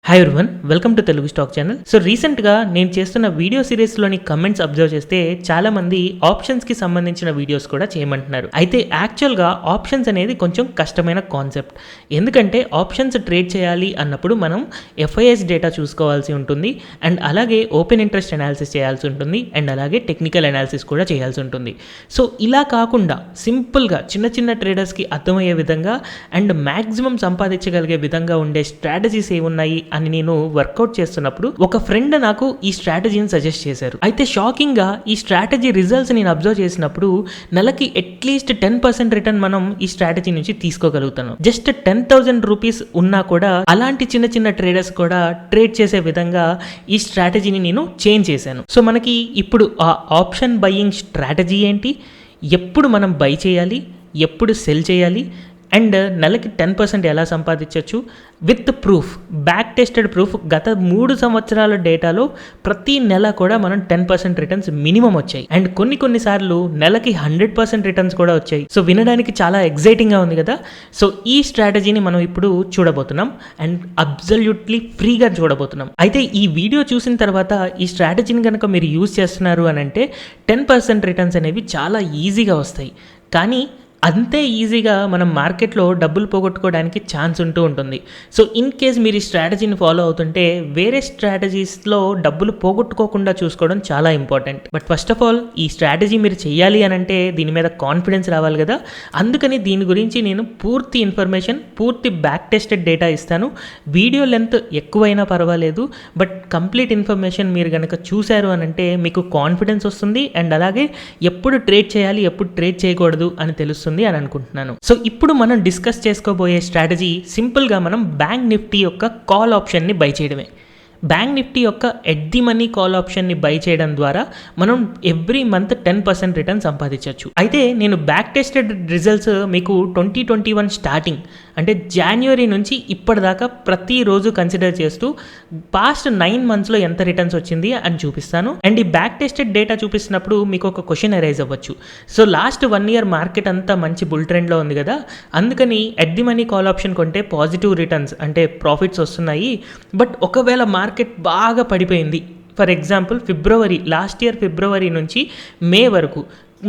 Hi everyone, welcome to Telugu stock channel. So రీసెంట్గా నేను చేస్తున్న వీడియో సిరీస్లోని కమెంట్స్ అబ్జర్వ్ చేస్తే చాలామంది ఆప్షన్స్కి సంబంధించిన వీడియోస్ కూడా చేయమంటున్నారు. అయితే యాక్చువల్గా ఆప్షన్స్ అనేది కొంచెం కష్టమైన కాన్సెప్ట్. ఎందుకంటే ఆప్షన్స్ ట్రేడ్ చేయాలి అన్నప్పుడు మనం ఎఫ్ఐఎస్ డేటా చూసుకోవాల్సి ఉంటుంది, అండ్ అలాగే ఓపెన్ ఇంట్రెస్ట్ అనాలిసిస్ చేయాల్సి ఉంటుంది, అండ్ అలాగే టెక్నికల్ అనాలిసిస్ కూడా చేయాల్సి ఉంటుంది. సో ఇలా కాకుండా సింపుల్గా చిన్న చిన్న ట్రేడర్స్కి అర్థమయ్యే విధంగా అండ్ మ్యాక్సిమం సంపాదించగలిగే విధంగా ఉండే స్ట్రాటజీస్ ఏమున్నాయి అని నేను వర్కౌట్ చేస్తున్నప్పుడు ఒక ఫ్రెండ్ నాకు ఈ స్ట్రాటజీని సజెస్ట్ చేశారు. అయితే షాకింగ్ గా ఈ స్ట్రాటజీ రిజల్ట్స్ నేను అబ్జర్వ్ చేసినప్పుడు నెలకి అట్లీస్ట్ 10% రిటర్న్ మనం ఈ స్ట్రాటజీ నుంచి తీసుకోగలుగుతాను. జస్ట్ 10,000 రూపీస్ ఉన్నా కూడా అలాంటి చిన్న చిన్న ట్రేడర్స్ కూడా ట్రేడ్ చేసే విధంగా ఈ స్ట్రాటజీని నేను చేంజ్ చేశాను. సో మనకి ఇప్పుడు ఆ ఆప్షన్ బయింగ్ స్ట్రాటజీ ఏంటి, ఎప్పుడు మనం బై చేయాలి, ఎప్పుడు సెల్ చేయాలి, అండ్ నెలకి 10% ఎలా సంపాదించవచ్చు with proof, back tested proof. గత 3 సంవత్సరాల డేటాలో ప్రతి నెల కూడా మనం 10% రిటర్న్స్ మినిమం వచ్చాయి, అండ్ కొన్నిసార్లు నెలకి 100% రిటర్న్స్ కూడా వచ్చాయి. సో వినడానికి చాలా ఎగ్జైటింగ్గా ఉంది కదా. సో ఈ స్ట్రాటజీని మనం ఇప్పుడు చూడబోతున్నాం అండ్ అబ్సల్యూట్లీ ఫ్రీగా చూడబోతున్నాం. అయితే ఈ వీడియో చూసిన తర్వాత ఈ స్ట్రాటజీని కనుక మీరు యూజ్ చేస్తున్నారు అని అంటే 10% రిటర్న్స్ అనేవి చాలా ఈజీగా వస్తాయి. కానీ అంతే ఈజీగా మనం మార్కెట్లో డబ్బులు పోగొట్టుకోవడానికి ఛాన్స్ ఉంటుంది. సో ఇన్ కేస్ మీరు ఈ స్ట్రాటజీని ఫాలో అవుతుంటే వేరే స్ట్రాటజీస్లో డబ్బులు పోగొట్టుకోకుండా చూసుకోవడం చాలా important. But first of all ఈ స్ట్రాటజీ మీరు చేయాలి అని అంటే దీని మీద కాన్ఫిడెన్స్ రావాలి కదా. అందుకని దీని గురించి నేను పూర్తి ఇన్ఫర్మేషన్, పూర్తి బ్యాక్ టెస్టెడ్ డేటా ఇస్తాను. వీడియో లెంత్ ఎక్కువైనా పర్వాలేదు, బట్ కంప్లీట్ ఇన్ఫర్మేషన్ మీరు కనుక చూశారు అని అంటే మీకు కాన్ఫిడెన్స్ వస్తుంది, అండ్ అలాగే ఎప్పుడు ట్రేడ్ చేయాలి, ఎప్పుడు ట్రేడ్ చేయకూడదు అని తెలుస్తుంది అని అనుకుంటున్నాను. సో ఇప్పుడు మనం డిస్కస్ చేసుకోబోయే స్ట్రాటజీ సింపుల్గా మనం బ్యాంక్ నిఫ్టీ యొక్క కాల్ ఆప్షన్ని బై చేయడమే. బ్యాంక్ నిఫ్టీ యొక్క ఎట్ ది మనీ కాల్ ఆప్షన్ని బై చేయడం ద్వారా మనం ఎవ్రీ మంత్ 10% రిటర్న్ సంపాదించవచ్చు. అయితే నేను బ్యాక్ టెస్టెడ్ రిజల్ట్స్ మీకు 2021 స్టార్టింగ్ అంటే జనవరి నుంచి ఇప్పటిదాకా ప్రతిరోజు కన్సిడర్ చేస్తూ పాస్ట్ 9 మంత్స్లో ఎంత రిటర్న్స్ వచ్చింది అని చూపిస్తాను. అండ్ ఈ బ్యాక్ టెస్టెడ్ డేటా చూపిస్తున్నప్పుడు మీకు ఒక క్వశ్చన్ అరైజ్ అవ్వచ్చు. సో లాస్ట్ 1 ఇయర్ మార్కెట్ అంతా మంచి బుల్ ట్రెండ్లో ఉంది కదా, అందుకని at the money call option కొంటే పాజిటివ్ రిటర్న్స్ అంటే ప్రాఫిట్స్ వస్తున్నాయి. బట్ ఒకవేళ మార్కెట్ బాగా పడిపోయింది, for example last year February నుంచి మే వరకు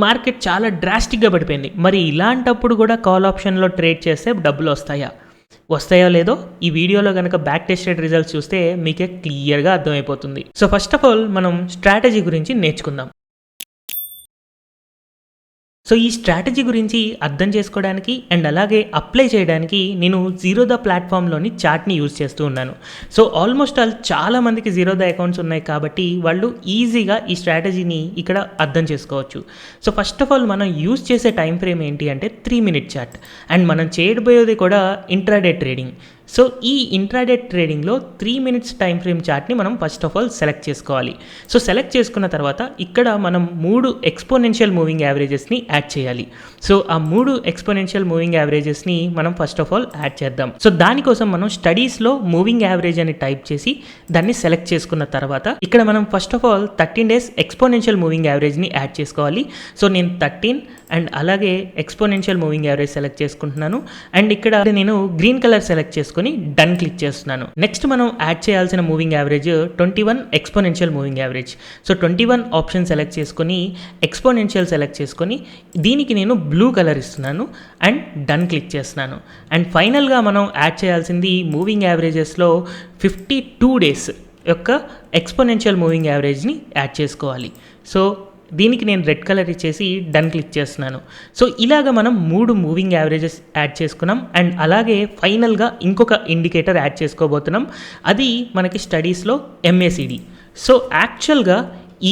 మార్కెట్ చాలా డ్రాస్టిక్గా పడిపోయింది, మరి ఇలాంటప్పుడు కూడా కాల్ ఆప్షన్లో ట్రేడ్ చేస్తే డబ్బులు వస్తాయో లేదో ఈ వీడియోలో కనుక బ్యాక్ టెస్టెడ్ రిజల్ట్స్ చూస్తే మీకే క్లియర్గా అర్థమైపోతుంది. సో ఫస్ట్ ఆఫ్ ఆల్ మనం స్ట్రాటజీ గురించి నేర్చుకుందాం. సో ఈ స్ట్రాటజీ గురించి అర్థం చేసుకోవడానికి అండ్ అలాగే అప్లై చేయడానికి నేను జీరోదా ప్లాట్ఫామ్లోని చార్ట్ని యూజ్ చేస్తూ ఉన్నాను. సో ఆల్మోస్ట్ చాలామందికి జీరోదా అకౌంట్స్ ఉన్నాయి కాబట్టి వాళ్ళు ఈజీగా ఈ స్ట్రాటజీని ఇక్కడ అర్థం చేసుకోవచ్చు. సో ఫస్ట్ ఆఫ్ ఆల్ మనం యూజ్ చేసే టైం ఫ్రేమ్ ఏంటి అంటే 3 మినిట్ చార్ట్, అండ్ మనం చేయబోయేది కూడా ఇంట్రాడే ట్రేడింగ్. సో ఈ ఇంట్రాడే ట్రేడింగ్లో 3 మినిట్స్ టైం ఫ్రేమ్ చార్ట్ని మనం ఫస్ట్ ఆఫ్ ఆల్ సెలెక్ట్ చేసుకోవాలి. సో సెలెక్ట్ చేసుకున్న తర్వాత ఇక్కడ మనం 3 ఎక్స్పోనెన్షియల్ మూవింగ్ యావరేజెస్ని యాడ్ చేయాలి. సో ఆ 3 ఎక్స్పోనెన్షియల్ మూవింగ్ యావరేజెస్ని మనం ఫస్ట్ ఆఫ్ ఆల్ యాడ్ చేద్దాం. సో దానికోసం మనం స్టడీస్లో మూవింగ్ యావరేజ్ అని టైప్ చేసి దాన్ని సెలెక్ట్ చేసుకున్న తర్వాత ఇక్కడ మనం first of all 13 days exponential moving యావరేజ్ని యాడ్ చేసుకోవాలి. సో నేను 13 అండ్ అలాగే ఎక్స్పోనెన్షియల్ మూవింగ్ యావరేజ్ సెలెక్ట్ చేసుకుంటున్నాను, అండ్ ఇక్కడ నేను గ్రీన్ కలర్ సెలెక్ట్ చేసుకుని డన్ క్లిక్ చేస్తున్నాను. నెక్స్ట్ మనం యాడ్ చేయాల్సిన moving average 21 exponential moving average. So 21 option select చేసుకొని ఎక్స్పోనెన్షియల్ సెలెక్ట్ చేసుకొని దీనికి నేను బ్లూ కలర్ ఇస్తున్నాను అండ్ డన్ క్లిక్ చేస్తున్నాను. అండ్ ఫైనల్గా మనం యాడ్ చేయాల్సింది మూవింగ్ యావరేజెస్లో 52 డేస్ యొక్క ఎక్స్పోనెన్షియల్ మూవింగ్ యావరేజ్ని యాడ్ చేసుకోవాలి. సో దీనికి నేను రెడ్ కలర్ ఇచ్చేసి డన్ క్లిక్ చేస్తున్నాను. సో ఇలాగ మనం 3 మూవింగ్ యావరేజెస్ యాడ్ చేసుకున్నాం, అండ్ అలాగే ఫైనల్గా ఇంకొక ఇండికేటర్ యాడ్ చేసుకోబోతున్నాం. అది మనకి స్టడీస్లో MACD. సో యాక్చువల్గా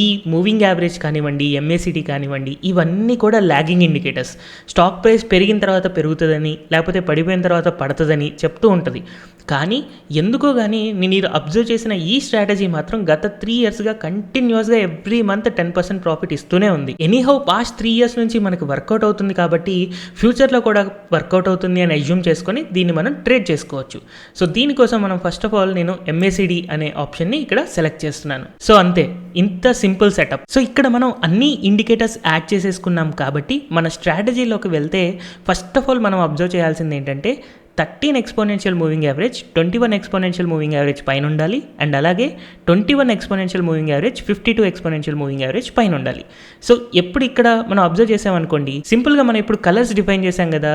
ఈ మూవింగ్ యావరేజ్ కానివ్వండి, MACD కానివ్వండి, ఇవన్నీ కూడా లాగింగ్ ఇండికేటర్స్. స్టాక్ ప్రైస్ పెరిగిన తర్వాత పెరుగుతుందని లేకపోతే పడిపోయిన తర్వాత పడుతుందని చెప్తూ ఉంటుంది. కానీ ఎందుకో కానీ నేను అబ్జర్వ్ చేసిన ఈ స్ట్రాటజీ మాత్రం గత 3 ఇయర్స్గా కంటిన్యూస్గా ఎవ్రీ మంత్ 10% ప్రాఫిట్ ఇస్తూనే ఉంది. ఎనీహౌ పాస్ట్ 3 ఇయర్స్ నుంచి మనకు వర్కౌట్ అవుతుంది కాబట్టి ఫ్యూచర్లో కూడా వర్కౌట్ అవుతుంది అని అజ్యూమ్ చేసుకొని దీన్ని మనం ట్రేడ్ చేసుకోవచ్చు. సో దీనికోసం మనం ఫస్ట్ ఆఫ్ ఆల్ నేను MACD అనే ఆప్షన్ని ఇక్కడ సెలెక్ట్ చేస్తున్నాను. సో అంతే, ఇంత సింపుల్ సెటప్. సో ఇక్కడ మనం అన్ని ఇండికేటర్స్ యాడ్ చేసేసుకున్నాం కాబట్టి మన స్ట్రాటజీలోకి వెళ్తే ఫస్ట్ ఆఫ్ ఆల్ మనం అబ్జర్వ్ చేయాల్సింది ఏంటంటే 13 exponential moving average, 21 exponential moving average పైన ఉండాలి. అండ్ అలాగే 21 exponential moving average, 52 exponential moving average పైన ఉండాలి. సో ఎప్పుడు ఇక్కడ మనం అబ్జర్వ్ చేసామనుకోండి, సింపుల్గా మనం ఇప్పుడు కలర్స్ డిఫైన్ చేసాం కదా,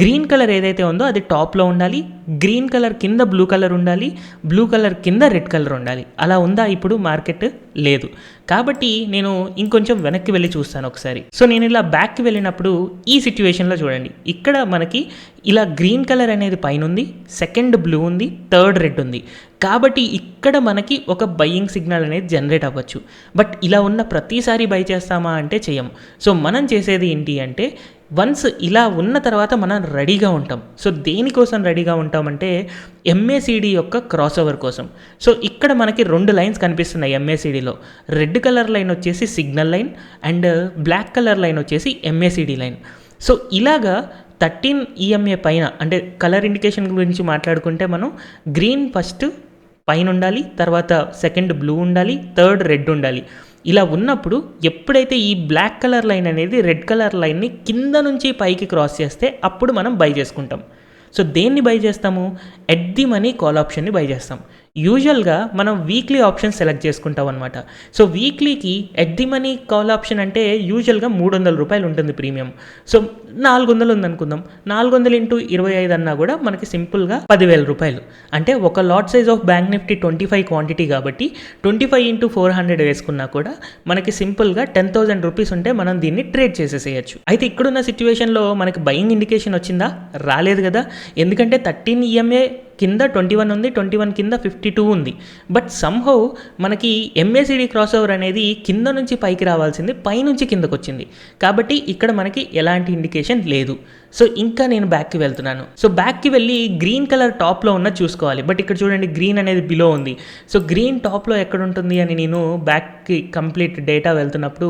గ్రీన్ కలర్ ఏదైతే ఉందో అది టాప్లో ఉండాలి, గ్రీన్ కలర్ కింద బ్లూ కలర్ ఉండాలి, బ్లూ కలర్ కింద రెడ్ కలర్ ఉండాలి. అలా ఉందా ఇప్పుడు మార్కెట్? లేదు. కాబట్టి నేను ఇంకొంచెం వెనక్కి వెళ్ళి చూస్తాను ఒకసారి. సో నేను ఇలా బ్యాక్కి వెళ్ళినప్పుడు ఈ సిచ్యువేషన్లో చూడండి, ఇక్కడ మనకి ఇలా గ్రీన్ కలర్ అనేది పైన ఉంది, సెకండ్ బ్లూ ఉంది, థర్డ్ రెడ్ ఉంది. కాబట్టి ఇక్కడ మనకి ఒక బయ్యింగ్ సిగ్నల్ అనేది జనరేట్ అవ్వచ్చు. బట్ ఇలా ఉన్న ప్రతిసారి బై చేస్తామా అంటే చేయము. సో మనం చేసేది ఏంటి అంటే, వన్స్ ఇలా ఉన్న తర్వాత మనం రెడీగా ఉంటాం. సో దేనికోసం రెడీగా ఉంటామంటే MACD యొక్క క్రాస్ ఓవర్ కోసం. సో ఇక్కడ మనకి 2 లైన్స్ కనిపిస్తున్నాయి MACDలో. రెడ్ కలర్ లైన్ వచ్చేసి signal line and black colour line వచ్చేసి MACD లైన్. సో ఇలాగా 13 EMA పైన, అంటే కలర్ ఇండికేషన్ గురించి మాట్లాడుకుంటే మనం గ్రీన్ ఫస్ట్ పైన ఉండాలి, తర్వాత సెకండ్ బ్లూ ఉండాలి, థర్డ్ రెడ్ ఉండాలి. ఇలా ఉన్నప్పుడు ఎప్పుడైతే ఈ బ్లాక్ కలర్ లైన్ అనేది రెడ్ కలర్ లైన్ని కింద నుంచి పైకి క్రాస్ చేస్తే అప్పుడు మనం బై చేసుకుంటాం. సో దేన్ని బై చేస్తాము? ఎట్ ది మనీ కాల్ ఆప్షన్ని బై చేస్తాం. యూజువల్గా మనం వీక్లీ ఆప్షన్ సెలెక్ట్ చేసుకుంటాం అనమాట. సో వీక్లీకి at the money call option అంటే యూజువల్గా 300 రూపాయలు ఉంటుంది ప్రీమియం. సో 400 ఉందనుకుందాం, 400 ఇంటూ 25 అన్నా కూడా మనకి సింపుల్గా 10,000 రూపాయలు. అంటే ఒక lot size of bank Nifty 25 quantity కాబట్టి 25 ఇంటూ 400 వేసుకున్నా కూడా మనకి సింపుల్గా 10,000 రూపీస్ ఉంటే మనం దీన్ని ట్రేడ్ చేసేసేయచ్చు. అయితే ఇక్కడున్న సిచ్యువేషన్లో మనకి బయింగ్ ఇండికేషన్ వచ్చిందా? రాలేదు కదా. ఎందుకంటే 13 EMA కింద 21 ఉంది, 21 కింద 52 ఉంది. బట్ సమ్హౌ మనకి MACD క్రాస్ ఓవర్ అనేది కింద నుంచి పైకి రావాల్సింది పైనుంచి కిందకు వచ్చింది. కాబట్టి ఇక్కడ మనకి ఎలాంటి ఇండికేషన్ లేదు. సో ఇంకా నేను బ్యాక్కి వెళ్తున్నాను. సో బ్యాక్కి వెళ్ళి గ్రీన్ కలర్ టాప్లో ఉన్న చూసుకోవాలి. బట్ ఇక్కడ చూడండి, గ్రీన్ అనేది బిలో ఉంది. సో గ్రీన్ టాప్లో ఎక్కడ ఉంటుంది అని నేను బ్యాక్కి కంప్లీట్ డేటా వెళ్తున్నప్పుడు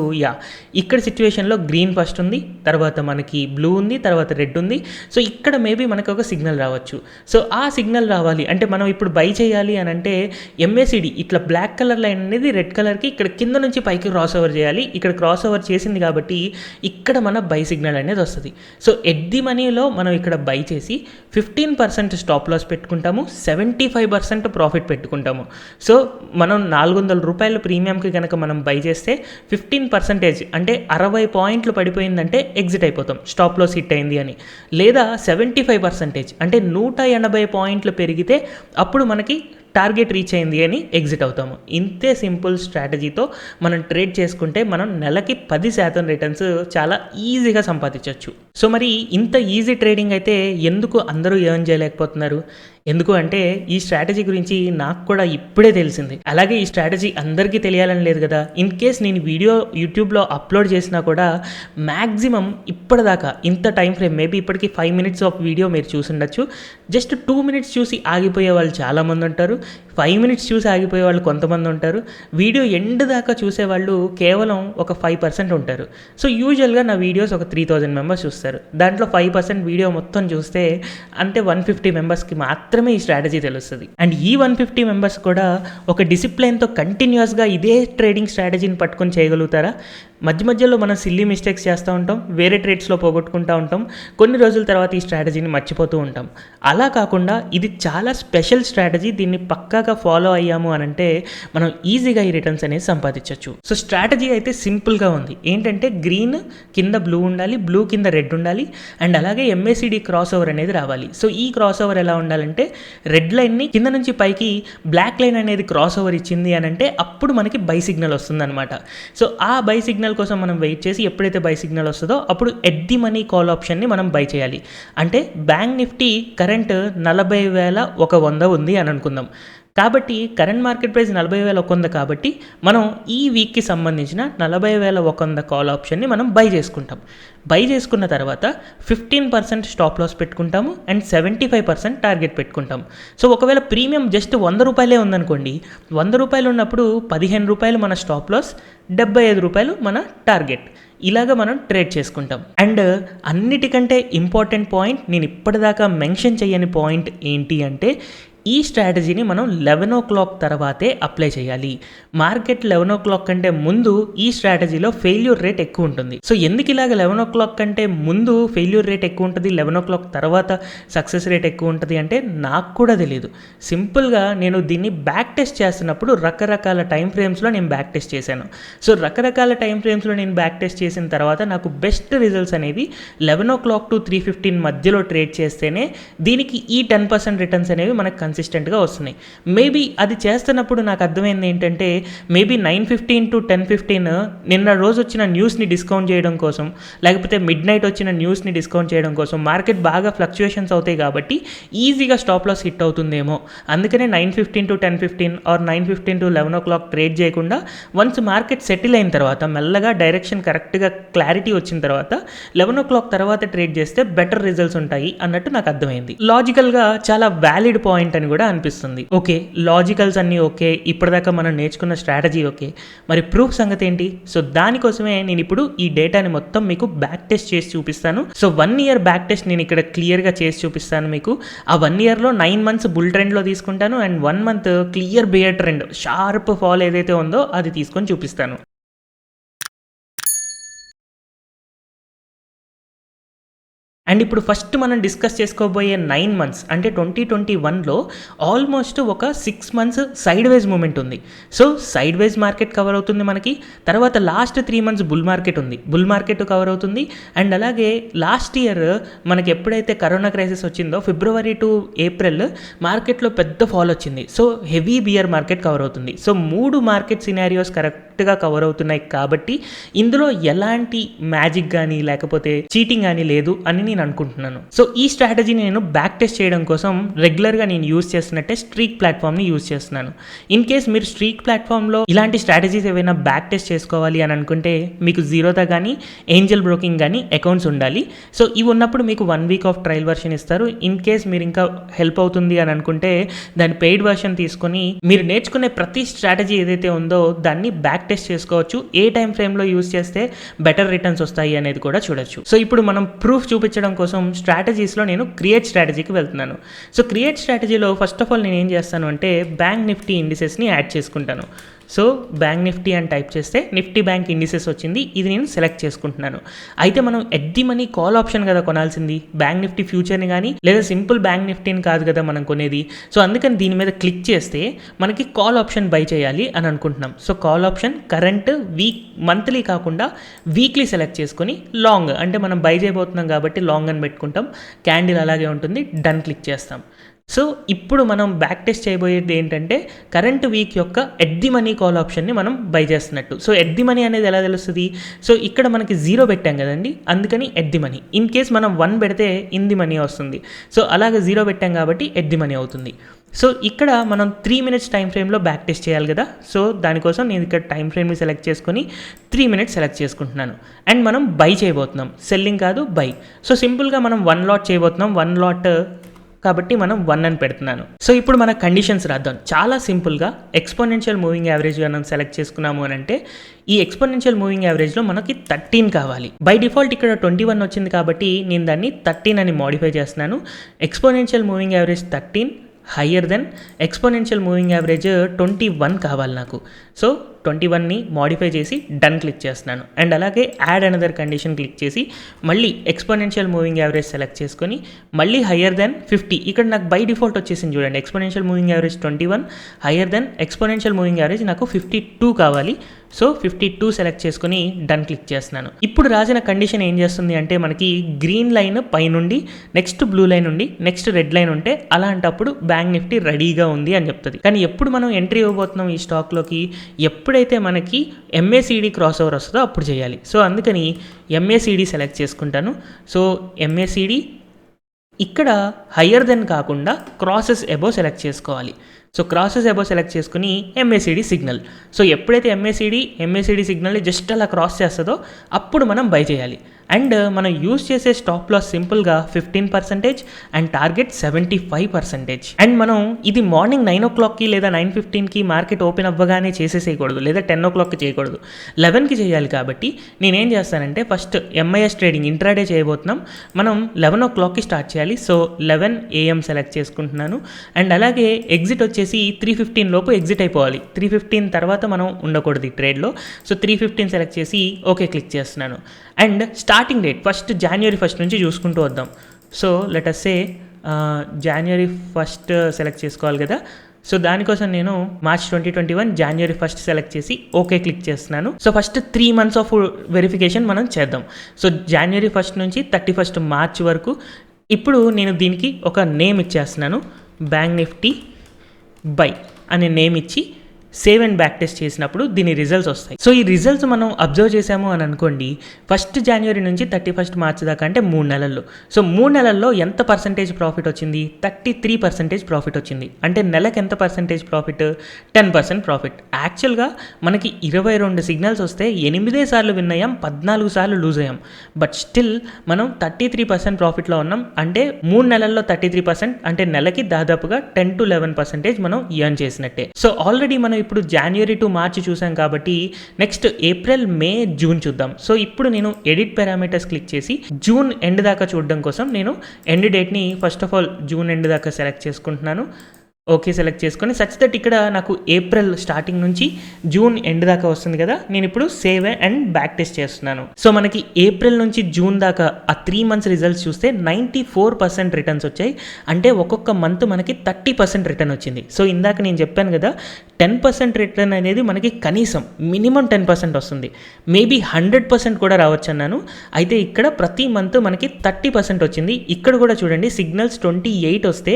ఇక్కడ సిచ్యువేషన్లో గ్రీన్ ఫస్ట్ ఉంది, తర్వాత మనకి బ్లూ ఉంది, తర్వాత రెడ్ ఉంది. సో ఇక్కడ మేబీ మనకు ఒక సిగ్నల్ రావచ్చు. సో ఆ సిగ్నల్ రావాలి అంటే మనం ఇప్పుడు బై చేయాలి అని అంటే MACD ఇట్లా బ్లాక్ కలర్ లైన్ అనేది రెడ్ కలర్కి ఇక్కడ కింద నుంచి పైకి క్రాస్ ఓవర్ చేయాలి. ఇక్కడ క్రాస్ ఓవర్ చేసింది కాబట్టి ఇక్కడ మన బై సిగ్నల్ అనేది వస్తుంది. సో ఎట్ ది మనీలో మనం ఇక్కడ బై చేసి 15% స్టాప్ లాస్ పెట్టుకుంటాము, 75% ప్రాఫిట్ పెట్టుకుంటాము. సో మనం 400 రూపాయల ప్రీమియంకి కనుక మనం బై చేస్తే 15% అంటే 60 పాయింట్లు పడిపోయిందంటే ఎగ్జిట్ అయిపోతాం, స్టాప్ లాస్ హిట్ అయింది అని. లేదా 75% అంటే 180 పాయింట్లు పెరిగితే అప్పుడు మనకి టార్గెట్ రీచ్ అయింది అని ఎగ్జిట్ అవుతాము. ఇంతే సింపుల్ స్ట్రాటజీతో మనం ట్రేడ్ చేసుకుంటే మనం నెలకి 10% రిటర్న్స్ చాలా ఈజీగా సంపాదించవచ్చు. సో మరి ఇంత ఈజీ ట్రేడింగ్ అయితే ఎందుకు అందరూ ఎర్న్ చేయలేకపోతున్నారు? ఎందుకు అంటే ఈ స్ట్రాటజీ గురించి నాకు కూడా ఇప్పుడే తెలిసింది. అలాగే ఈ స్ట్రాటజీ అందరికీ తెలియాలని లేదు కదా. ఇన్ కేస్ నేను వీడియో యూట్యూబ్లో అప్లోడ్ చేసినా కూడా మ్యాక్సిమం ఇప్పటిదాకా ఇంత టైం ఫ్రేమ్ మేబీ ఇప్పటికి 5 minutes ఆఫ్ వీడియో మీరు చూసుండొచ్చు. జస్ట్ 2 minutes చూసి ఆగిపోయే వాళ్ళు చాలామంది ఉంటారు, 5 minutes చూసి ఆగిపోయే వాళ్ళు కొంతమంది ఉంటారు, వీడియో ఎండ్ దాకా చూసేవాళ్ళు కేవలం ఒక 5% ఉంటారు. సో యూజువల్గా నా వీడియోస్ ఒక 3,000 మెంబర్స్ చూస్తారు. దాంట్లో 5% వీడియో మొత్తం చూస్తే అంటే 150 మెంబర్స్కి మాత్రమే ఈ స్ట్రాటజీ తెలుస్తుంది. అండ్ ఈ 150 మెంబర్స్ కూడా ఒక డిసిప్లైన్తో కంటిన్యూస్గా ఇదే ట్రేడింగ్ స్ట్రాటజీని పట్టుకొని చేయగలుగుతారా? మధ్య మధ్యలో మనం సిల్లీ మిస్టేక్స్ చేస్తూ ఉంటాం, వేరే ట్రేడ్స్లో పోగొట్టుకుంటూ ఉంటాం, కొన్ని రోజుల తర్వాత ఈ స్ట్రాటజీని మర్చిపోతూ ఉంటాం. అలా కాకుండా ఇది చాలా స్పెషల్ స్ట్రాటజీ. దీన్ని పక్కాగా ఫాలో అయ్యాము అని అంటే మనం ఈజీగా ఈ రిటర్న్స్ అనేది సంపాదించవచ్చు. సో స్ట్రాటజీ అయితే సింపుల్గా ఉంది. ఏంటంటే గ్రీన్ కింద బ్లూ ఉండాలి, బ్లూ కింద రెడ్ ఉండాలి, అండ్ అలాగే MACD క్రాస్ ఓవర్ అనేది రావాలి. సో ఈ క్రాస్ ఓవర్ ఎలా ఉండాలంటే రెడ్ లైన్ని కింద నుంచి పైకి బ్లాక్ లైన్ అనేది క్రాస్ ఓవర్ ఇచ్చింది అని అంటే అప్పుడు మనకి బై సిగ్నల్ వస్తుంది అనమాట. సో ఆ బై సిగ్నల్ కోసం మనం వెయిట్ చేసి ఎప్పుడైతే బై సిగ్నల్ వస్తుందో అప్పుడు ఎట్ ది మనీ కాల్ ఆప్షన్ని మనం బై చేయాలి. అంటే బ్యాంక్ నిఫ్టీ కరెంట్ 40,100 ఉంది అని అనుకుందాం. కాబట్టి కరెంట్ మార్కెట్ ప్రైస్ 40,100 కాబట్టి మనం ఈ వీక్కి సంబంధించిన 40,100 కాల్ ఆప్షన్ని మనం బై చేసుకుంటాం. బై చేసుకున్న తర్వాత 15% స్టాప్ లాస్ పెట్టుకుంటాము అండ్ 75% టార్గెట్ పెట్టుకుంటాం. సో ఒకవేళ ప్రీమియం జస్ట్ 100 రూపాయలే ఉందనుకోండి, 100 రూపాయలు ఉన్నప్పుడు 15 రూపాయలు మన స్టాప్ లాస్, 75 రూపాయలు మన టార్గెట్. ఇలాగ మనం ట్రేడ్ చేసుకుంటాం. అండ్ అన్నిటికంటే ఇంపార్టెంట్ పాయింట్, నేను ఇప్పటిదాకా మెన్షన్ చేయని పాయింట్ ఏంటి అంటే ఈ స్ట్రాటజీని మనం 11 తర్వాతే అప్లై చేయాలి. మార్కెట్ 11 కంటే ముందు ఈ స్ట్రాటజీలో ఫెయిల్యూర్ రేట్ ఎక్కువ ఉంటుంది. సో ఎందుకు ఇలాగ 11 కంటే ముందు ఫెయిల్యూర్ రేట్ ఎక్కువ ఉంటుంది, 11 తర్వాత సక్సెస్ రేట్ ఎక్కువ ఉంటుంది అంటే నాకు కూడా తెలియదు. సింపుల్గా నేను దీన్ని బ్యాక్ టెస్ట్ చేస్తున్నప్పుడు రకరకాల టైం ఫ్రేమ్స్లో నేను బ్యాక్ టెస్ట్ చేశాను. సో రకరకాల టైం ఫ్రేమ్స్లో నేను బ్యాక్ టెస్ట్ చేసిన తర్వాత నాకు బెస్ట్ రిజల్ట్స్ అనేవి 11 to 3:15 మధ్యలో ట్రేడ్ చేస్తేనే దీనికి ఈ 10% రిటర్న్స్ అనేవి మనకు కన్సిస్టెంట్గా వస్తున్నాయి. మేబీ అది చేస్తున్నప్పుడు నాకు అర్థమైంది ఏంటంటే మేబీ 9:15 to 10:15 నిన్న రోజు వచ్చిన న్యూస్ని డిస్కౌంట్ చేయడం కోసం, లేకపోతే మిడ్ నైట్ వచ్చిన న్యూస్ని డిస్కౌంట్ చేయడం కోసం మార్కెట్ బాగా ఫ్లక్చుయేషన్స్ అవుతాయి కాబట్టి ఈజీగా స్టాప్ లాస్ హిట్ అవుతుందేమో, అందుకనే 9:15 to 10:15 ఆర్ 9:15 to 11 ట్రేడ్ చేయకుండా వన్స్ మార్కెట్ సెటిల్ అయిన తర్వాత మెల్లగా డైరెక్షన్ కరెక్ట్గా క్లారిటీ వచ్చిన తర్వాత 11 తర్వాత ట్రేడ్ చేస్తే బెటర్ రిజల్ట్స్ ఉంటాయి అన్నట్టు నాకు అర్థమైంది. లాజికల్గా చాలా వ్యాలిడ్ పాయింట్ అని కూడా అనిపిస్తుంది. ఓకే, లాజికల్స్ అన్నీ ఓకే, ఇప్పటిదాకా మనం నేర్చుకున్న స్ట్రాటజీ ఓకే, మరి ప్రూఫ్ సంగతి ఏంటి? సో దానికోసమే నేను ఇప్పుడు ఈ డేటాని మొత్తం మీకు బ్యాక్ టెస్ట్ చేసి చూపిస్తాను. సో 1 year బ్యాక్ టెస్ట్ నేను ఇక్కడ క్లియర్గా చేసి చూపిస్తాను మీకు. ఆ 1 yearలో 9 months బుల్ ట్రెండ్లో తీసుకుంటాను and 1 month clear bear trend sharp fall ఏదైతే ఉందో అది తీసుకొని చూపిస్తాను. అండ్ ఇప్పుడు ఫస్ట్ మనం డిస్కస్ చేసుకోబోయే 9 months అంటే 2021లో ఆల్మోస్ట్ ఒక 6 months సైడ్ వేజ్ మూమెంట్ ఉంది. So sideways market cover అవుతుంది మనకి, తర్వాత లాస్ట్ 3 months బుల్ మార్కెట్ ఉంది, బుల్ మార్కెట్ కవర్ అవుతుంది. అండ్ అలాగే లాస్ట్ ఇయర్ మనకి ఎప్పుడైతే కరోనా క్రైసిస్ వచ్చిందో February to April మార్కెట్లో పెద్ద ఫాల్ వచ్చింది. So heavy bear market cover అవుతుంది. సో 3 మార్కెట్ సినారియోస్ కరెక్ట్గా కవర్ అవుతున్నాయి కాబట్టి ఇందులో ఎలాంటి మ్యాజిక్ కానీ లేకపోతే చీటింగ్ కానీ లేదు అని నేను అనుకుంటున్నాను. సో ఈ స్ట్రాటజీని నేను బ్యాక్ టెస్ట్ చేయడం కోసం రెగ్యులర్గా నేను యూజ్ చేస్తున్నట్టే స్ట్రీక్ ప్లాట్ఫామ్ని యూజ్ చేస్తున్నాను. ఇన్ కేస్ మీరు స్ట్రీక్ ప్లాట్ఫామ్లో ఇలాంటి స్ట్రాటజీస్ ఏవైనా బ్యాక్ టెస్ట్ చేసుకోవాలి అని అనుకుంటే మీకు జీరోదా కానీ ఏంజల్ బ్రోకింగ్ కానీ అకౌంట్స్ ఉండాలి. సో ఇవి ఉన్నప్పుడు మీకు 1 week ఆఫ్ ట్రయల్ వర్షన్ ఇస్తారు. ఇన్ కేస్ మీరు ఇంకా హెల్ప్ అవుతుంది అని అనుకుంటే దాని పెయిడ్ వర్షన్ తీసుకొని మీరు నేర్చుకునే ప్రతి స్ట్రాటజీ ఏదైతే ఉందో దాన్ని బ్యాక్ టెస్ట్ చేసుకోవచ్చు. ఏ టైం ఫ్రేమ్లో యూజ్ చేస్తే బెటర్ రిటర్న్స్ వస్తాయి అనేది కూడా చూడొచ్చు. సో ఇప్పుడు మనం ప్రూఫ్ చూపించడం కోసం స్ట్రాటజీస్లో నేను క్రియేట్ స్ట్రాటజీకి వెళ్తున్నాను. సో క్రియేట్ స్ట్రాటజీలో ఫస్ట్ ఆఫ్ ఆల్ నేను ఏం చేస్తాను అంటే బ్యాంక్ నిఫ్టీ ఇండిసెస్ని యాడ్ చేసుకుంటాను. సో బ్యాంక్ నిఫ్టీ అని టైప్ చేస్తే నిఫ్టీ బ్యాంక్ ఇండిసెస్ వచ్చింది, ఇది నేను సెలెక్ట్ చేసుకుంటున్నాను. అయితే మనం at the money call option కదా కొనాల్సింది, బ్యాంక్ నిఫ్టీ ఫ్యూచర్ని కానీ లేదా సింపుల్ బ్యాంక్ నిఫ్టీని కాదు కదా మనం కొనేది. సో అందుకని దీని మీద క్లిక్ చేస్తే మనకి కాల్ ఆప్షన్ బై చేయాలి అని అనుకుంటున్నాం. So call option current monthly కాకుండా వీక్లీ సెలెక్ట్ చేసుకొని లాంగ్ అంటే మనం బై చేయబోతున్నాం కాబట్టి లాంగ్ అని పెట్టుకుంటాం, క్యాండిల్ అలాగే ఉంటుంది, డన్ క్లిక్ చేస్తాం. సో ఇప్పుడు మనం బ్యాక్ టెస్ట్ చేయబోయేది ఏంటంటే కరెంట్ వీక్ యొక్క ఎట్ ది మనీ కాల్ ఆప్షన్ని మనం బై చేస్తున్నట్టు. సో ఎట్ ది మనీ అనేది ఎలా తెలుస్తుంది? సో ఇక్కడ మనకి 0 పెట్టాం కదండి, అందుకని at the money. In case మనం 1 పెడితే ఇన్ ది మనీ వస్తుంది. సో అలాగే 0 పెట్టాం కాబట్టి ఎట్ ది మనీ అవుతుంది. సో ఇక్కడ మనం 3 minutes టైం ఫ్రేమ్లో బ్యాక్ టెస్ట్ చేయాలి కదా. సో దానికోసం నేను ఇక్కడ టైం ఫ్రేమ్ని సెలెక్ట్ చేసుకొని 3 minutes సెలెక్ట్ చేసుకుంటున్నాను. అండ్ మనం బై చేయబోతున్నాం, సెల్లింగ్ కాదు బై. సో సింపుల్గా మనం 1 lot చేయబోతున్నాం, 1 lot కాబట్టి మనం 1 అని పెడుతున్నాను. సో ఇప్పుడు మన కండిషన్స్ రాద్దాం. చాలా సింపుల్గా ఎక్స్పోనెన్షియల్ మూవింగ్ యావరేజ్గా మనం సెలెక్ట్ చేసుకున్నాము అని అంటే ఈ ఎక్స్పోనెన్షియల్ మూవింగ్ యావరేజ్లో మనకి 13 కావాలి. బై డిఫాల్ట్ ఇక్కడ 21 వచ్చింది కాబట్టి నేను దాన్ని 13 అని మోడిఫై చేస్తున్నాను. Exponential moving average 13 higher than exponential moving average 21 కావాలి నాకు. సో 21ని మోడిఫై చేసి డన్ క్లిక్ చేస్తున్నాను. అండ్ అలాగే యాడ్ అనదర్ కండిషన్ క్లిక్ చేసి మళ్ళీ ఎక్స్పోనెన్షియల్ మూవింగ్ యావరేజ్ సెలెక్ట్ చేసుకొని మళ్ళీ హయ్యర్ దెన్ 50. ఇక్కడ నాకు బై డిఫాల్ట్ వచ్చేసింది చూడండి, exponential moving average 21 higher than exponential moving average నాకు 52 కావాలి. సో 52 సెలెక్ట్ చేసుకొని డన్ క్లిక్ చేస్తున్నాను. ఇప్పుడు రాసిన కండిషన్ ఏం చేస్తుంది అంటే మనకి గ్రీన్ లైన్ పైనుండి నెక్స్ట్ బ్లూ లైన్ ఉండి నెక్స్ట్ రెడ్ లైన్ ఉంటే అలాంటప్పుడు బ్యాంక్ నిఫ్టీ రెడీగా ఉంది అని చెప్తుంది. కానీ ఎప్పుడు మనం ఎంట్రీ ఇవ్వబోతున్నాం ఈ స్టాక్లోకి, ఎప్పుడైతే మనకి MACD క్రాస్ ఓవర్ వస్తుందో అప్పుడు చేయాలి. సో అందుకని MACD సెలెక్ట్ చేసుకుంటాను. సో MACD ఇక్కడ హయ్యర్ దెన్ కాకుండా క్రాసెస్ అబోవ్ సెలెక్ట్ చేసుకోవాలి. సో క్రాసెస్ అబోవ్ సెలెక్ట్ చేసుకుని MACD సిగ్నల్. సో ఎప్పుడైతే MACD సిగ్నల్ని జస్ట్ అలా క్రాస్ చేస్తుందో అప్పుడు మనం బై చేయాలి. అండ్ మనం యూస్ చేసే స్టాప్ లాస్ సింపుల్గా 15% అండ్ టార్గెట్ 75%. అండ్ మనం ఇది మార్నింగ్ 9 o'clockకి లేదా 9:15కి మార్కెట్ ఓపెన్ అవ్వగానే చేసేసేయకూడదు, లేదా 10 o'clockకి చేయకూడదు, 11కి చేయాలి. కాబట్టి నేనేం చేస్తానంటే ఫస్ట్ ఎంఐఎస్ ట్రేడింగ్ ఇంట్రాడే చేయబోతున్నాం, మనం 11 o'clockకి స్టార్ట్ చేయాలి. సో 11 AM సెలెక్ట్ చేసుకుంటున్నాను. అండ్ అలాగే ఎగ్జిట్ వచ్చేసి 3:15 లోపు ఎగ్జిట్ అయిపోవాలి. 3:15 తర్వాత మనం ఉండకూడదు ఈ ట్రేడ్లో. సో 3:15 సెలెక్ట్ చేసి ఓకే క్లిక్ చేస్తున్నాను. And starting date first January 1st నుంచి చూసుకుంటూ వద్దాం. సో లెట్ అస్ సే January 1st సెలెక్ట్ చేసుకోవాలి కదా. సో దానికోసం నేను March 2021 January 1st సెలెక్ట్ చేసి ఓకే క్లిక్ చేస్తున్నాను. So first 3 months of verification మనం చేద్దాం. సో January 1st నుంచి 31st March వరకు. ఇప్పుడు నేను దీనికి ఒక నేమ్ ఇచ్చేస్తున్నాను, బ్యాంక్ నిఫ్టీ బై అనే నేమ్ ఇచ్చి సేవ్ అండ్ బ్యాక్ టెస్ట్ చేసినప్పుడు దీని రిజల్ట్స్ వస్తాయి. సో ఈ రిజల్ట్స్ మనం అబ్జర్వ్ చేసాము అని అనుకోండి, 1st January నుంచి 31st March దాకా, అంటే 3 నెలల్లో. సో 3 నెలల్లో ఎంత పర్సంటేజ్ ప్రాఫిట్ వచ్చింది? 33% ప్రాఫిట్ వచ్చింది. అంటే నెలకు ఎంత పర్సంటేజ్ ప్రాఫిట్? 10% ప్రాఫిట్. యాక్చువల్గా మనకి 22 సిగ్నల్స్ వస్తే 8 సార్లు విన్ అయ్యాం, 14 సార్లు లూజ్ అయ్యాం. బట్ స్టిల్ మనం 33% ప్రాఫిట్లో ఉన్నాం. అంటే 3 నెలల్లో 33%, అంటే నెలకి దాదాపుగా 10 to 11% మనం ఎర్న్ చేసినట్టే. సో ఆల్రెడీ మనం ఇప్పుడు January to March చూసాం కాబట్టి నెక్స్ట్ April, May, June చూద్దాం. సో ఇప్పుడు నేను ఎడిట్ పారామీటర్స్ క్లిక్ చేసి జూన్ ఎండ్ దాకా చూడడం కోసం నేను ఎండ్ డేట్ని first of all June end దాకా సెలెక్ట్ చేసుకుంటున్నాను. ఓకే సెలెక్ట్ చేసుకొని సచ్ దట్ ఇక్కడ నాకు ఏప్రిల్ స్టార్టింగ్ నుంచి జూన్ ఎండ్ దాకా వస్తుంది కదా. నేను ఇప్పుడు సేవ్ అండ్ బ్యాక్ టెస్ట్ చేస్తున్నాను. సో మనకి ఏప్రిల్ నుంచి జూన్ దాకా ఆ 3 months రిజల్ట్స్ చూస్తే 94% రిటర్న్స్ వచ్చాయి. అంటే ఒక్కొక్క మంత్ మనకి 30% రిటర్న్ వచ్చింది. సో ఇందాక నేను చెప్పాను కదా, 10% రిటర్న్ అనేది మనకి కనీసం మినిమం 10% వస్తుంది, మేబీ 100% కూడా రావచ్చు అన్నాను. అయితే ఇక్కడ ప్రతి మంత్ మనకి 30% వచ్చింది. ఇక్కడ కూడా చూడండి, సిగ్నల్స్ 28 వస్తే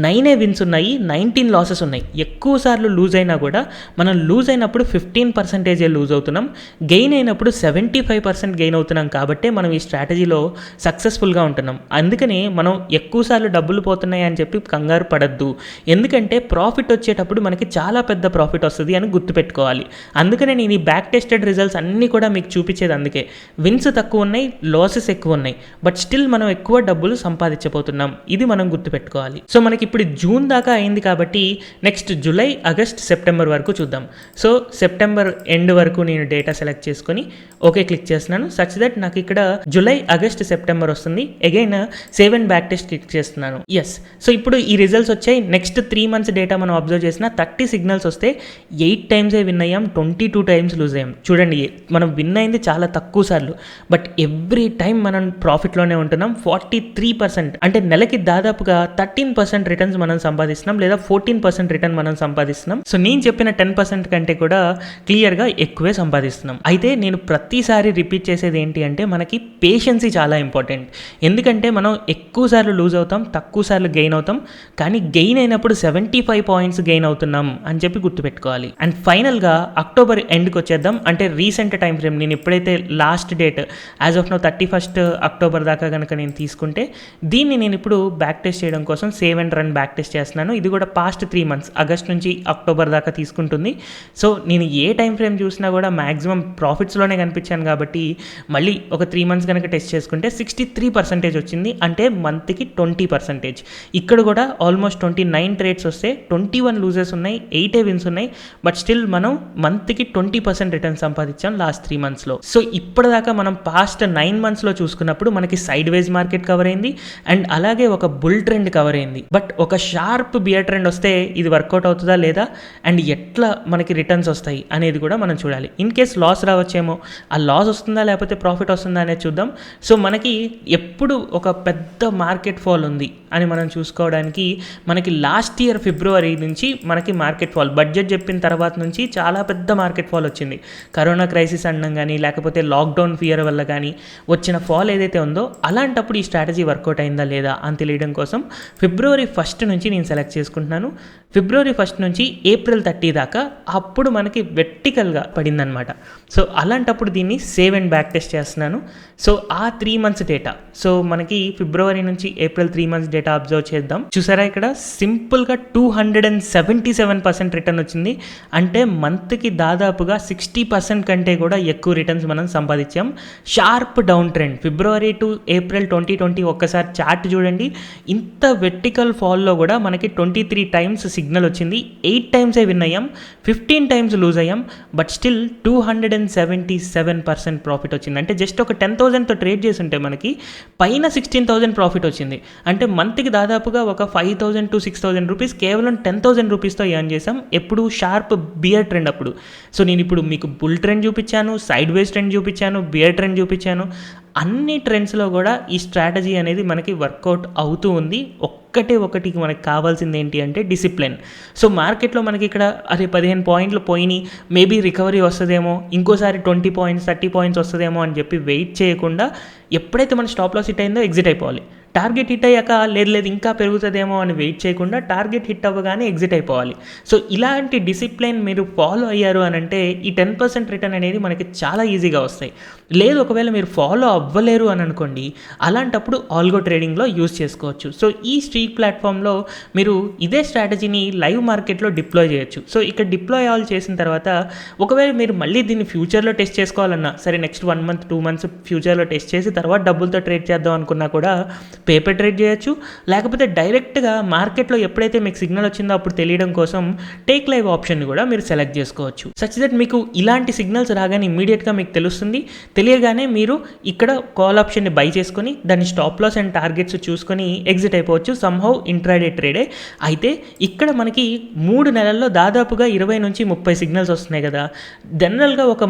9 విన్స్ ఉన్నాయి, 19 లాసెస్ ఉన్నాయి. ఎక్కువ సార్లు లూజ్ అయినా కూడా మనం లూజ్ అయినప్పుడు 15% లూజ్ అవుతున్నాం, గెయిన్ అయినప్పుడు 75% గెయిన్ అవుతున్నాం. కాబట్టి మనం ఈ స్ట్రాటజీలో సక్సెస్ఫుల్గా ఉంటున్నాం. అందుకని మనం ఎక్కువ సార్లు డబ్బులు పోతున్నాయి అని చెప్పి కంగారు పడద్దు. ఎందుకంటే ప్రాఫిట్ వచ్చేటప్పుడు మనకి చాలా పెద్ద ప్రాఫిట్ వస్తుంది అని గుర్తుపెట్టుకోవాలి. అందుకనే నేను ఈ బ్యాక్ టెస్టెడ్ రిజల్ట్స్ అన్నీ కూడా మీకు చూపించేది అందుకే. విన్స్ తక్కువ ఉన్నాయి, లాసెస్ ఎక్కువ ఉన్నాయి, బట్ స్టిల్ మనం ఎక్కువ డబ్బులు సంపాదించబోతున్నాం. ఇది మనం గుర్తుపెట్టుకోవాలి. సో మనకి ఇప్పుడు జూన్ దాకా అయింది కాబట్టి నెక్స్ట్ జూలై, ఆగస్ట్, సెప్టెంబర్ వరకు చూద్దాం. సో సెప్టెంబర్ ఎండ్ వరకు నేను డేటా సెలెక్ట్ చేసుకొని ఓకే క్లిక్ చేస్తున్నాను. సచ్ దట్ నాకు ఇక్కడ జూలై, ఆగస్ట్, సెప్టెంబర్ వస్తుంది. Again save and back test click చేస్తున్నాను. ఎస్. సో ఇప్పుడు ఈ రిజల్ట్స్ వచ్చాయి. నెక్స్ట్ 3 months డేటా మనం అబ్జర్వ్ చేసిన 30 సిగ్నల్స్ వస్తే 8 times విన్ అయ్యాం, 22 times లూజ్ అయ్యాం. చూడండి, మనం విన్ అయింది చాలా తక్కువ సార్లు, బట్ ఎవ్రీ టైం మనం ప్రాఫిట్లోనే ఉంటున్నాం. 43%, అంటే నెలకి దాదాపుగా 13% రిటర్న్స్ మనం సంపాదిస్తున్నాం, లేదా 14% రిటర్న్ మనం సంపాదిస్తున్నాం. సో నేను చెప్పిన 10% కంటే కూడా క్లియర్గా ఎక్కువే సంపాదిస్తున్నాం. అయితే నేను ప్రతిసారి రిపీట్ చేసేది ఏంటి అంటే మనకి పేషెన్సీ చాలా ఇంపార్టెంట్. ఎందుకంటే మనం ఎక్కువ సార్లు లూజ్ అవుతాం, తక్కువ సార్లు గెయిన్ అవుతాం, కానీ గెయిన్ అయినప్పుడు 75 points గెయిన్ అవుతున్నాం అని చెప్పి గుర్తుపెట్టుకోవాలి. అండ్ ఫైనల్గా అక్టోబర్ ఎండ్కి వచ్చేద్దాం. అంటే రీసెంట్ టైం ఫ్రేమ్, నేను ఎప్పుడైతే last date as of now 31st October దాకా కనుక నేను తీసుకుంటే దీన్ని నేను ఇప్పుడు బ్యాక్ టెస్ట్ చేయడం కోసం save and run back test చేస్తున్నాను. ఇది కూడా పాస్ట్ 3 months, ఆగస్ట్ నుంచి అక్టోబర్ దాకా తీసుకుంటుంది. సో నేను ఏ టైం ఫ్రేమ్ చూసినా కూడా మ్యాక్సిమం ప్రాఫిట్స్లోనే కనిపించాను. కాబట్టి మళ్ళీ ఒక 3 months కనుక టెస్ట్ చేసుకుంటే 63% వచ్చింది, అంటే మంత్కి 20%. ఇక్కడ కూడా ఆల్మోస్ట్ 29 ట్రేడ్స్ వస్తే 21 లూజెస్ ఉన్నాయి, 8 విన్స్ ఉన్నాయి, బట్ స్టిల్ మనం మంత్కి 20% రిటర్న్ సంపాదించాం లాస్ట్ 3 monthsలో. సో ఇప్పటిదాకా మనం పాస్ట్ 9 monthsలో చూసుకున్నప్పుడు మనకి సైడ్ వేజ్ మార్కెట్ కవర్ అయింది, అండ్ అలాగే ఒక బుల్ ట్రెండ్ కవర్ అయింది. బట్ ఒక షార్ప్ బియర్ ట్రెండ్ వస్తే ఇది వర్కౌట్ అవుతుందా లేదా, అండ్ ఎట్లా మనకి రిటర్న్స్ వస్తాయి అనేది కూడా మనం చూడాలి. ఇన్ కేస్ లాస్ రావచ్చేమో, ఆ లాస్ వస్తుందా లేకపోతే ప్రాఫిట్ వస్తుందా అనేది చూద్దాం. సో మనకి ఎప్పుడు ఒక పెద్ద మార్కెట్ ఫాల్ ఉంది అని మనం చూసుకోవడానికి మనకి లాస్ట్ ఇయర్ ఫిబ్రవరి నుంచి మనకి మార్కెట్ ఫాల్, బడ్జెట్ చెప్పిన తర్వాత నుంచి చాలా పెద్ద మార్కెట్ ఫాల్ వచ్చింది. కరోనా క్రైసిస్ అనడం కానీ లేకపోతే లాక్డౌన్ ఫియర్ వల్ల కానీ వచ్చిన ఫాల్ ఏదైతే ఉందో, అలాంటప్పుడు ఈ స్ట్రాటజీ వర్కౌట్ అయిందా లేదా అని తెలియడం కోసం February 1st నుంచి నేను సెలెక్ట్ చేసుకున్నాను. తీసుకుంటున్నాను. ఫిబ్రవరి 1 నుంచి ఏప్రిల్ 30 దాకా అప్పుడు మనకి వెర్టికల్గా పడిందనమాట. సో అలాంటప్పుడు దీన్ని సేవ్ అండ్ బ్యాక్ టెస్ట్ చేస్తున్నాను. సో ఆ 3 మంత్స్ డేటా, సో మనకి ఫిబ్రవరి నుంచి ఏప్రిల్ 3 మంత్స్ డేటా అబ్జర్వ్ చేద్దాం. చూసారా ఇక్కడ సింపుల్గా 277% రిటర్న్ వచ్చింది. అంటే మంత్కి దాదాపుగా 60% కంటే కూడా ఎక్కువ రిటర్న్స్ మనం సంపాదించాం. Sharp down trend February to April 2020 ఒక్కసారి చార్ట్ చూడండి. ఇంత వెర్టికల్ ఫాల్లో కూడా మనకి 23 టైమ్స్ సిగ్నల్ వచ్చింది. 8 టైమ్సే విన్ అయ్యాం, 15 టైమ్స్ లూజ్ అయ్యాం. బట్ స్టిల్ 277% ప్రాఫిట్ వచ్చింది. అంటే జస్ట్ ఒక 10,000తో ట్రేడ్ చేసి ఉంటే మనకి పైన 16,000 ప్రాఫిట్ వచ్చింది. అంటే మంత్కి దాదాపుగా ఒక 5,000 to 6,000 రూపీస్ కేవలం 10,000 రూపీస్తో ఎర్న్ చేసాం. ఎప్పుడు షార్ప్ బియర్ ట్రెండ్ అప్పుడు. సో నేను ఇప్పుడు మీకు బుల్ ట్రెండ్ చూపించాను, సైడ్ వేస్ ట్రెండ్ చూపించాను, బియర్ ట్రెండ్ చూపించాను. అన్ని ట్రెండ్స్లో కూడా ఈ స్ట్రాటజీ అనేది మనకి వర్కౌట్ అవుతూ ఉంది. ఒకటి మనకి కావాల్సింది ఏంటి అంటే డిసిప్లిన్. సో మార్కెట్లో మనకి ఇక్కడ 15 పాయింట్లు పోయినాయి, మేబీ రికవరీ వస్తుందేమో, ఇంకోసారి 20 పాయింట్స్ 30 పాయింట్స్ వస్తుందేమో అని చెప్పి వెయిట్ చేయకుండా ఎప్పుడైతే మన స్టాప్ లాస్ హిట్ అయిందో ఎగ్జిట్ అయిపోవాలి. టార్గెట్ హిట్ అయ్యాక లేదు ఇంకా పెరుగుతుందేమో అని వెయిట్ చేయకుండా టార్గెట్ హిట్ అవ్వగానే ఎగ్జిట్ అయిపోవాలి. సో ఇలాంటి డిసిప్లిన్ మీరు ఫాలో అయ్యారు అని అంటే ఈ 10% రిటర్న్ అనేది మనకి చాలా ఈజీగా వస్తాయి. లేదు ఒకవేళ మీరు ఫాలో అవ్వలేరు అని అనుకోండి, అలాంటప్పుడు ఆల్గో ట్రేడింగ్లో యూజ్ చేసుకోవచ్చు. సో ఈ స్ట్రీట్ ప్లాట్ఫామ్లో మీరు ఇదే స్ట్రాటజీని లైవ్ మార్కెట్లో డిప్లాయ్ చేయొచ్చు. సో ఇక్కడ డిప్లాయ్ ఆల్ చేసిన తర్వాత ఒకవేళ మీరు మళ్ళీ దీన్ని ఫ్యూచర్లో టెస్ట్ చేసుకోవాలన్నా సరే, నెక్స్ట్ 1 month 2 months ఫ్యూచర్లో టెస్ట్ చేసి తర్వాత డబ్బులతో ట్రేడ్ చేద్దాం అనుకున్నా కూడా పేపర్ ట్రేడ్ చేయొచ్చు. లేకపోతే డైరెక్ట్గా మార్కెట్లో ఎప్పుడైతే మీకు సిగ్నల్ వచ్చిందో అప్పుడు తెలియడం కోసం టేక్ లైవ్ ఆప్షన్ని కూడా మీరు సెలెక్ట్ చేసుకోవచ్చు. సచ్ దట్ మీకు ఇలాంటి సిగ్నల్స్ రాగానే ఇమీడియట్గా మీకు తెలుస్తుంది. తెలియగానే మీరు ఇక్కడ కాల్ ఆప్షన్ని బై చేసుకొని దాని స్టాప్ లాస్ అండ్ టార్గెట్స్ చూసుకొని ఎగ్జిట్ అయిపోవచ్చు. సమ్హౌ ఇంట్రాడే ట్రేడే. అయితే ఇక్కడ మనకి 3 నెలల్లో దాదాపుగా 20 నుంచి 30 సిగ్నల్స్ వస్తున్నాయి కదా. జనరల్గా ఒక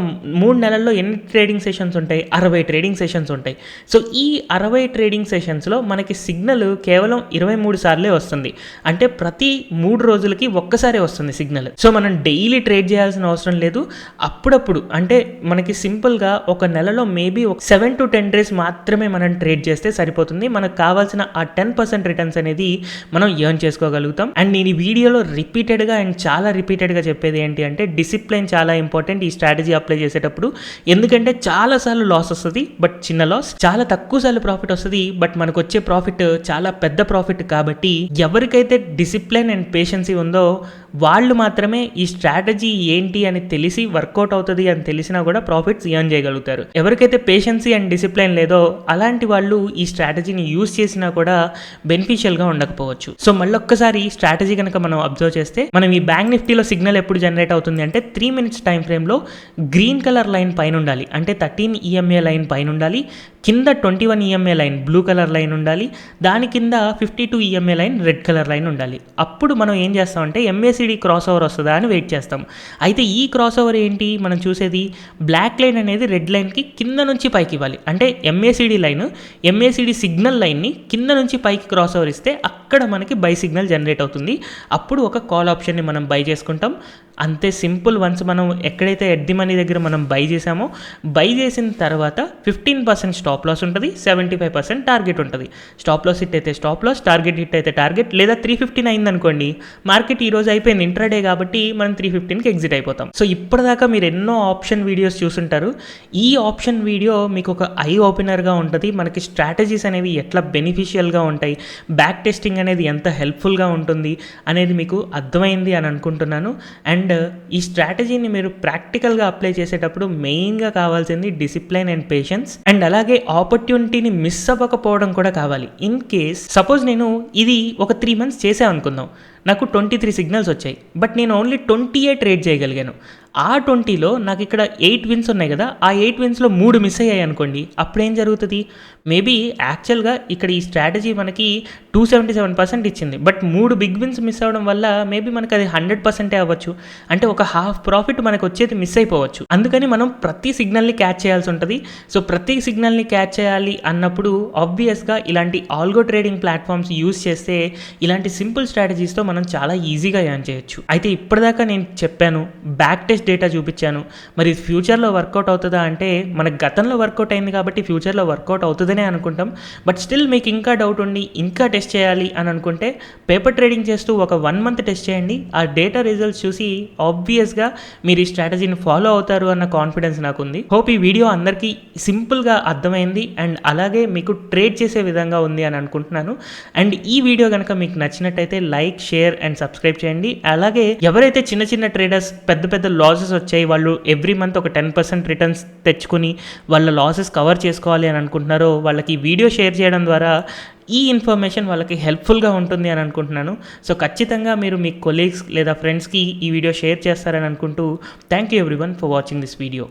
3 నెలల్లో ఎన్ని ట్రేడింగ్ సెషన్స్ ఉంటాయి? 60 ట్రేడింగ్ సెషన్స్ ఉంటాయి. సో ఈ 60 ట్రేడింగ్ సెషన్స్లో మనకి సిగ్నల్ కేవలం 23 సార్లే వస్తుంది. అంటే ప్రతి 3 రోజులకి ఒక్కసారే వస్తుంది సిగ్నల్. సో మనం డైలీ ట్రేడ్ చేయాల్సిన అవసరం లేదు. అప్పుడప్పుడు అంటే మనకి సింపుల్గా ఒక నెలలో మేబీ ఒక 7 to 10 days మాత్రమే మనం ట్రేడ్ చేస్తే సరిపోతుంది. మనకు కావాల్సిన ఆ 10% రిటర్న్స్ అనేది మనం ఎర్న్ చేసుకోగలుగుతాం. అండ్ నేను ఈ వీడియోలో రిపీటెడ్గా అండ్ చాలా రిపీటెడ్గా చెప్పేది ఏంటి అంటే డిసిప్లిన్ చాలా ఇంపార్టెంట్ ఈ స్ట్రాటజీ అప్లై చేసేటప్పుడు. ఎందుకంటే చాలాసార్లు లాస్ వస్తుంది, బట్ చిన్న లాస్. చాలా తక్కువ సార్లు ప్రాఫిట్ వస్తుంది, బట్ మనకు వచ్చే ప్రాఫిట్ చాలా పెద్ద ప్రాఫిట్. కాబట్టి ఎవరికైతే డిసిప్లిన్ అండ్ పేషెన్సీ ఉందో వాళ్ళు మాత్రమే ఈ స్ట్రాటజీ ఏంటి అని తెలిసి వర్కౌట్ అవుతుంది అని తెలిసినా కూడా ప్రాఫిట్స్ ఎర్న్ చేయగలుగుతారు. ఎవరికైతే పేషెన్సీ అండ్ డిసిప్లిన్ లేదో అలాంటి వాళ్ళు ఈ స్ట్రాటజీని యూజ్ చేసినా కూడా బెనిఫిషియల్గా ఉండకపోవచ్చు. సో మళ్ళొక్కసారి స్ట్రాటజీ కనుక మనం అబ్జర్వ్ చేస్తే మనం ఈ బ్యాంక్ నిఫ్టీలో సిగ్నల్ ఎప్పుడు జనరేట్ అవుతుంది అంటే 3 minutes టైం ఫ్రేమ్లో గ్రీన్ కలర్ లైన్ పైన ఉండాలి. అంటే 13 EMA లైన్ పైన ఉండాలి. కింద 21 EMA line blue colour line ఉండాలి. దాని కింద 52 EMA line red colour line ఉండాలి. అప్పుడు మనం ఏం చేస్తామంటే MACD క్రాస్ ఓవర్ వస్తుందా అని వెయిట్ చేస్తాం. అయితే ఈ క్రాస్ ఓవర్ ఏంటి మనం చూసేది? బ్లాక్ లైన్ అనేది రెడ్ లైన్కి కింద నుంచి పైకి ఇవ్వాలి. అంటే MACD లైన్ MACD సిగ్నల్ లైన్ని కింద నుంచి పైకి క్రాస్ ఓవర్ ఇస్తే అక్కడ మనకి బై సిగ్నల్ జనరేట్ అవుతుంది. అప్పుడు ఒక కాల్ ఆప్షన్ని మనం బై చేసుకుంటాం. అంతే సింపుల్. వన్స్ మనం ఎక్కడైతే ఎట్ ది మనీ దగ్గర మనం బై చేసామో బై చేసిన తర్వాత 15% స్టాప్ లాస్ ఉంటుంది, 75% టార్గెట్ ఉంటుంది. స్టాప్ లాస్ హిట్ అయితే స్టాప్ లాస్, టార్గెట్ హిట్ అయితే టార్గెట్. లేదా 315 అయింది అనుకోండి, మార్కెట్ ఈ రోజు అయిపోయింది ఇంట్రాడే కాబట్టి మనం 315కి ఎగ్జిట్ అయిపోతాం. సో ఇప్పటిదాకా మీరు ఎన్నో ఆప్షన్ వీడియోస్ చూసుంటారు. ఈ ఆప్షన్ వీడియో మీకు ఒక ఐ ఓపెనర్గా ఉంటుంది. మనకి స్ట్రాటజీస్ అనేవి ఎట్లా బెనిఫిషియల్గా ఉంటాయి, బ్యాక్ టెస్టింగ్ అనేది ఎంత హెల్ప్ఫుల్గా ఉంటుంది అనేది మీకు అర్థమైంది అని అనుకుంటున్నాను. అండ్ ఈ స్ట్రాటజీని మీరు ప్రాక్టికల్గా అప్లై చేసేటప్పుడు మెయిన్గా కావాల్సింది డిసిప్లిన్ అండ్ పేషెన్స్. అండ్ అలాగే ఆపర్చునిటీని మిస్ అవ్వకపోవడం కూడా కావాలి. ఇన్ కేస్ సపోజ్ నేను ఇది ఒక 3 months చేసామనుకుందాం, నాకు 23 సిగ్నల్స్ వచ్చాయి, బట్ నేను ఓన్లీ 28 ట్రేడ్ చేయగలిగాను. ఆ 20లో నాకు ఇక్కడ 8 wins ఉన్నాయి కదా, ఆ 8 winsలో 3 మిస్ అయ్యాయి అనుకోండి, అప్పుడేం జరుగుతుంది? మేబీ యాక్చువల్గా ఇక్కడ ఈ స్ట్రాటజీ మనకి 277% ఇచ్చింది, బట్ 3 బిగ్ విన్స్ మిస్ అవ్వడం వల్ల మేబీ మనకి అది 100% అవ్వచ్చు. అంటే ఒక హాఫ్ ప్రాఫిట్ మనకు వచ్చేది మిస్ అయిపోవచ్చు. అందుకని మనం ప్రతి సిగ్నల్ని క్యాచ్ చేయాల్సి ఉంటుంది. సో ప్రతి సిగ్నల్ని క్యాచ్ చేయాలి అన్నప్పుడు ఆబ్వియస్గా ఇలాంటి ఆల్గో ట్రేడింగ్ ప్లాట్ఫామ్స్ యూజ్ చేస్తే ఇలాంటి సింపుల్ స్ట్రాటజీస్తో మనం మనం చాలా ఈజీగా ఎర్న్ చేయొచ్చు. అయితే ఇప్పటిదాకా నేను చెప్పాను, బ్యాక్ టెస్ట్ డేటా చూపించాను. మరి ఫ్యూచర్లో వర్కౌట్ అవుతుందా అంటే మనకు గతంలో వర్కౌట్ అయింది కాబట్టి ఫ్యూచర్లో వర్కౌట్ అవుతుందనే అనుకుంటాం. బట్ స్టిల్ మీకు ఇంకా డౌట్ ఉండి ఇంకా టెస్ట్ చేయాలి అని అనుకుంటే పేపర్ ట్రేడింగ్ చేస్తూ ఒక 1 మంత్ టెస్ట్ చేయండి. ఆ డేటా రిజల్ట్స్ చూసి ఆబ్వియస్గా మీరు ఈ స్ట్రాటజీని ఫాలో అవుతారు అన్న కాన్ఫిడెన్స్ నాకుంది. హోప్ ఈ వీడియో అందరికీ సింపుల్గా అర్థమైంది అండ్ అలాగే మీకు ట్రేడ్ చేసే విధంగా ఉంది అని అనుకుంటున్నాను. అండ్ ఈ వీడియో కనుక మీకు నచ్చినట్టయితే లైక్, షేర్ అండ్ సబ్స్క్రైబ్ చేయండి. అలాగే ఎవరైతే చిన్న చిన్న ట్రేడర్స్ పెద్ద పెద్ద లాసెస్ వచ్చాయి, వాళ్ళు ఎవ్రీ మంత్ ఒక 10% రిటర్న్స్ తెచ్చుకుని వాళ్ళ లాసెస్ కవర్ చేసుకోవాలి అని అనుకుంటున్నారో వాళ్ళకి ఈ వీడియో షేర్ చేయడం ద్వారా ఈ ఇన్ఫర్మేషన్ వాళ్ళకి హెల్ప్ఫుల్గా ఉంటుంది అని అనుకుంటున్నాను. సో ఖచ్చితంగా మీరు మీ కొలీగ్స్ లేదా ఫ్రెండ్స్కి ఈ వీడియో షేర్ చేస్తారని అనుకుంటూ thank you everyone for watching this video.